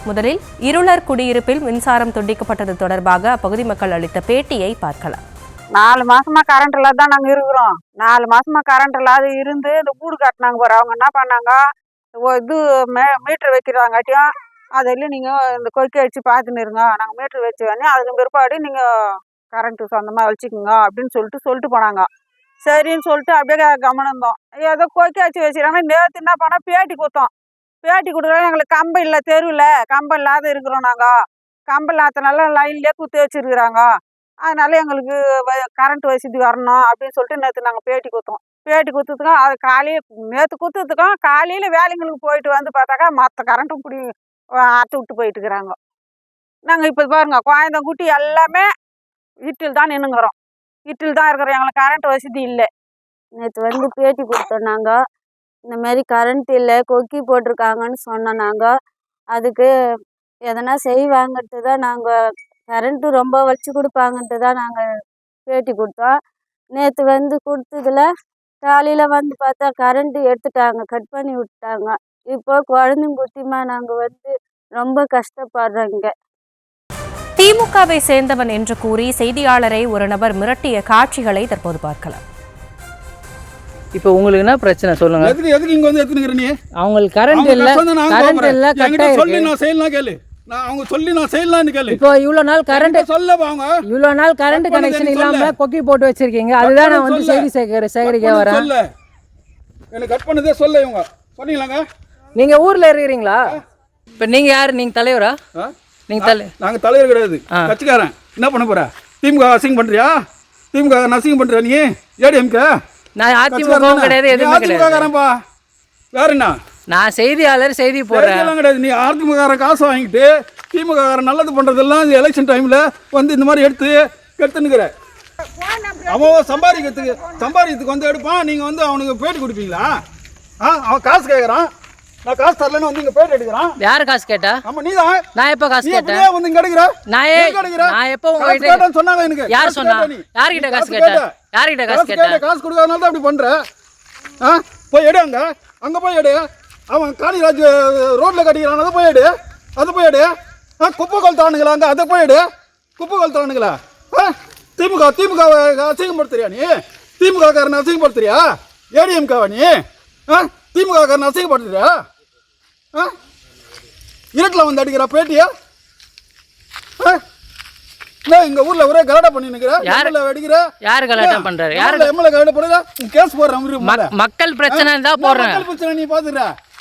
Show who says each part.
Speaker 1: முதலில் இருளர் குடியிருப்பில் மின்சாரம் துண்டிக்கப்பட்டது தொடர்பாக அப்பகுதி மக்கள் அளித்த பேட்டியை பார்க்கலாம்.
Speaker 2: 4 மாசமா கரண்ட் இல்லாத தான் நாங்க இருக்கிறோம். 4 மாசமா கரண்ட் இல்லாத இருந்து இந்த வீடு கட்டினாங்க பாரு, அவங்க என்ன பண்ணாங்க, இது மீட்டர் வைக்கிறாங்காட்டியும் அதில் நீங்கள் இந்த கொக்கி அடிச்சு பார்த்துன்னு இருங்க, நாங்கள் மீட்டர் வச்சு வேணே அதுக்கு பிற்பாடு நீங்கள் கரண்ட்டு சொந்தமாக வச்சுக்கோங்க அப்படின்னு சொல்லிட்டு போனாங்க. சரின்னு சொல்லிட்டு அப்படியே கவனம் இருந்தோம். ஏதோ கொக்கி அடிச்சு வச்சுக்கிறாங்க. நேற்று என்ன பண்ணால் பேட்டி கொடுக்குறோம். எங்களுக்கு கம்பம் இல்லை, தெருவில் கம்பம் இல்லாத இருக்கிறோம். நாங்கள் கம்பம் இல்லாதனால லைன்லேயே குத்தி வச்சுருக்குறாங்க. அதனால எங்களுக்கு கரண்ட் வசதி வரணும் அப்படின்னு சொல்லிட்டு நேற்று நாங்கள் பேட்டி கொடுத்ததுக்கும் அது நேற்று கொடுத்ததுக்கும் காலையில் வேலைங்களுக்கு போயிட்டு வந்து பார்த்தாக்கா மற்ற கரண்ட்டும் இப்படி அறுத்து விட்டு போயிட்டு இருக்கிறாங்க. நாங்கள் இப்போ பாருங்க, குழந்தைக்குட்டி எல்லாமே வீட்டில் தான் நின்றுங்கிறோம். வீட்டில் தான் இருக்கிறோம். எங்களுக்கு கரண்ட் வசதி இல்லை.
Speaker 3: நேற்று வந்து பேட்டி கொடுத்தோம். நாங்கள் இந்த மாதிரி கரண்ட் இல்லை, கொக்கி போட்டிருக்காங்கன்னு சொன்னோம். நாங்கள் அதுக்கு எதனா செய்வாங்கன்ட்டு தான் நாங்கள் கரண்ட்டு ரொம்ப வச்சு கொடுப்பாங்கன்ட்டு தான் நாங்கள் பேட்டி கொடுத்தோம். நேற்று வந்து கொடுத்ததுல காலையில் வந்து பார்த்தா கரண்ட்டு எடுத்துட்டாங்க, கட் பண்ணி விட்டாங்க. இப்போ குழந்தைங்குட்டிமா நாங்கள் வந்து ரொம்ப கஷ்டப்படுறோம். இங்கே
Speaker 1: திமுகவை சேர்ந்தவன் என்று கூறி செய்தியாளரை ஒரு நபர் மிரட்டிய காட்சிகளை தற்போது பார்க்கலாம்.
Speaker 4: இப்போ உங்களுக்கு என்ன பிரச்சனை சொல்லுங்க?
Speaker 5: எதுக்கு இங்க வந்து எத்துக்குற நீ?
Speaker 4: அவங்களுக்கு கரண்ட் இல்ல
Speaker 5: என்கிட்ட சொல்லி நான் செய்யலாம் கேளு. அவங்க சொல்லி நான் செய்யலாம்னு கேளு.
Speaker 4: இப்போ இவ்வளவு நாள் கரண்ட்
Speaker 5: சொல்லவாங்க.
Speaker 4: இவ்வளவு நாள் கரண்ட் கனெக்ஷன் இல்லாம கொக்கி போட்டு வச்சிருக்கீங்க. அதுதான் நான் வந்து செய்தி சேகரிக்க வரேன்.
Speaker 5: சொல்ல எனக்கு கட் பண்ணதே சொல்ல. இவங்க சொன்னீங்களாங்க?
Speaker 4: நீங்க ஊர்ல இருக்கிறீங்களா? இப்போ நீங்க யாரு? நீங்க தலைவரா? நீங்க
Speaker 5: நாங்க தலைவர் கிடையாது, கட்சிக்காரன். என்ன பண்ண போற? திமுக அசிங்கம் பண்றியா? திமுக அசிங்கம் பண்றியா நீ? ஏடிஎம்கே?
Speaker 4: நான் அதிமுக கிடையாது, எதுவுமே கிடையாது.
Speaker 5: வேற என்ன?
Speaker 4: நான் செய்தியாளர், செய்தி போடுறேன்
Speaker 5: கிடையாது. நீ அதிமுக காசு வாங்கிட்டு திமுக நல்லது பண்றதெல்லாம் எலெக்ஷன் டைம்ல வந்து இந்த மாதிரி எடுத்து கெடுத்துனுக்கிற. அவன் சம்பாதிக்கிறதுக்கு வந்து எடுப்பான். நீங்க வந்து அவனுக்கு பேட்டி கொடுப்பீங்களா? அவன் காசு கேட்கறான், நான் காசு தரலன்னு வந்து இங்க பேட்டி எடுக்கிறான்.
Speaker 4: யாரு காசு கேட்டா?
Speaker 5: ஆமா நீதான்.
Speaker 4: நான் எப்ப காசு கேட்டேன்?
Speaker 5: வந்து இங்க எடுக்கிற.
Speaker 4: நான் எப்ப உங்ககிட்ட
Speaker 5: சொன்னாங்க? எனக்கு
Speaker 4: யார் சொன்னா? யார்கிட்ட காசு கேட்டேன்? யார்கிட்ட காசு கேட்டேன்?
Speaker 5: காசு கொடுக்காதனால தான் அப்படி பண்ற. போய் எடு, அங்க போய் எடு. அவன் காளிராஜ் ரோட்ல கட்டிக்கிறான், அதை போய் எடு. குப்பை கொளுத்தானுங்களா? அங்க அதை போய் எடு. குப்பை கொளுத்தானுங்களா? திமுக அசிங்கப்படுத்துறியா நீ? திமுக காரன் அசிங்கப்படுத்துறியா? ஏடிஎம்காவா நீ? திமுக காரன் அசிங்கப்படுத்துறியா? இருட்டில் வந்து அடிக்கிற பேட்டியா? இங்க ஊர்ல ஒரே கலாட்டா பண்ணி நிக்கிறேன்.
Speaker 4: யாரு கலாட்டா பண்றாரு?
Speaker 5: யாரு எம்எல்ஏ கலாட்டா பண்ணுறா? கேஸ் போடுறேன்.
Speaker 4: மக்கள் பிரச்சனை தான் போடுறேன்.
Speaker 5: மக்கள் பிரச்சனை நீ பாத்துற.